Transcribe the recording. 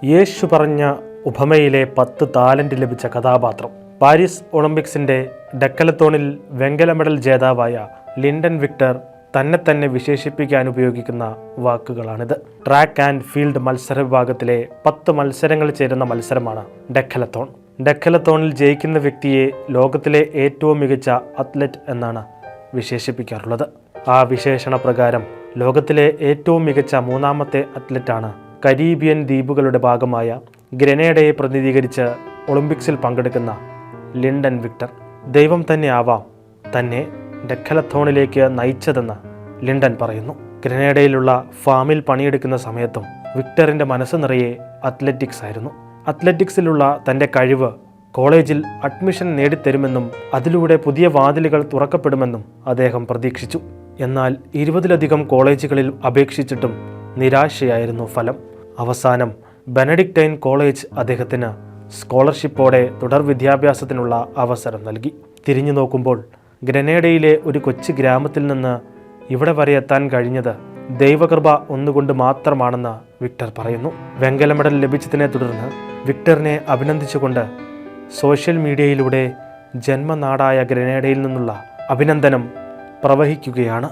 യേശു പറഞ്ഞ ഉപമയിലെ 10 താലന്റ് ലഭിച്ച കഥാപാത്രം. പാരീസ് ഒളിമ്പിക്സിന്റെ ഡെക്കലത്തോണിൽ വെങ്കല മെഡൽ ജേതാവായ ലിൻഡൻ വിക്ടർ തന്നെ വിശേഷിപ്പിക്കാൻ ഉപയോഗിക്കുന്ന വാക്കുകളാണിത്. ട്രാക്ക് ആൻഡ് ഫീൽഡ് മത്സര വിഭാഗത്തിലെ 10 മത്സരങ്ങൾ ചേരുന്ന മത്സരമാണ് ഡെക്കലത്തോൺ. ഡെക്കലത്തോണിൽ ജയിക്കുന്ന വ്യക്തിയെ ലോകത്തിലെ ഏറ്റവും മികച്ച അത്ലറ്റ് എന്നാണ് വിശേഷിപ്പിക്കാറുള്ളത്. ആ വിശേഷണ പ്രകാരം ലോകത്തിലെ ഏറ്റവും മികച്ച 3ാമത്തെ അത്ലറ്റാണ് കരീബിയൻ ദ്വീപുകളുടെ ഭാഗമായ ഗ്രനേഡയെ പ്രതിനിധീകരിച്ച് ഒളിമ്പിക്സിൽ പങ്കെടുക്കുന്ന ലിൻഡൻ വിക്ടർ. ദൈവം തന്നെ ആവാം തന്നെ ഡെക്കലത്തോണിലേക്ക് നയിച്ചതെന്ന് ലിൻഡൻ പറയുന്നു. ഗ്രനേഡയിലുള്ള ഫാമിൽ പണിയെടുക്കുന്ന സമയത്തും വിക്ടറിന്റെ മനസ്സ് നിറയെ അത്ലറ്റിക്സ് ആയിരുന്നു. അത്ലറ്റിക്സിലുള്ള തൻ്റെ കഴിവ് കോളേജിൽ അഡ്മിഷൻ നേടിത്തരുമെന്നും അതിലൂടെ പുതിയ വാതിലുകൾ തുറക്കപ്പെടുമെന്നും അദ്ദേഹം പ്രതീക്ഷിച്ചു. എന്നാൽ 20ലധികം കോളേജുകളിൽ അപേക്ഷിച്ചിട്ടും നിരാശയായിരുന്നു ഫലം. അവസാനം ബെനഡിക്ടൈൻ കോളേജ് അദ്ദേഹത്തിന് സ്കോളർഷിപ്പോടെ തുടർ വിദ്യാഭ്യാസത്തിനുള്ള അവസരം നൽകി. തിരിഞ്ഞു നോക്കുമ്പോൾ ഗ്രനേഡയിലെ ഒരു കൊച്ചു ഗ്രാമത്തിൽ നിന്ന് ഇവിടെ വരെ എത്താൻ കഴിഞ്ഞത് ദൈവകൃപ ഒന്നുകൊണ്ട് മാത്രമാണെന്ന് വിക്ടർ പറയുന്നു. വെങ്കല മെഡൽ ലഭിച്ചതിനെ തുടർന്ന് വിക്ടറിനെ അഭിനന്ദിച്ചുകൊണ്ട് സോഷ്യൽ മീഡിയയിലൂടെ ജന്മനാടായ ഗ്രനേഡയിൽ നിന്നുള്ള അഭിനന്ദനം പ്രവഹിക്കുകയാണ്.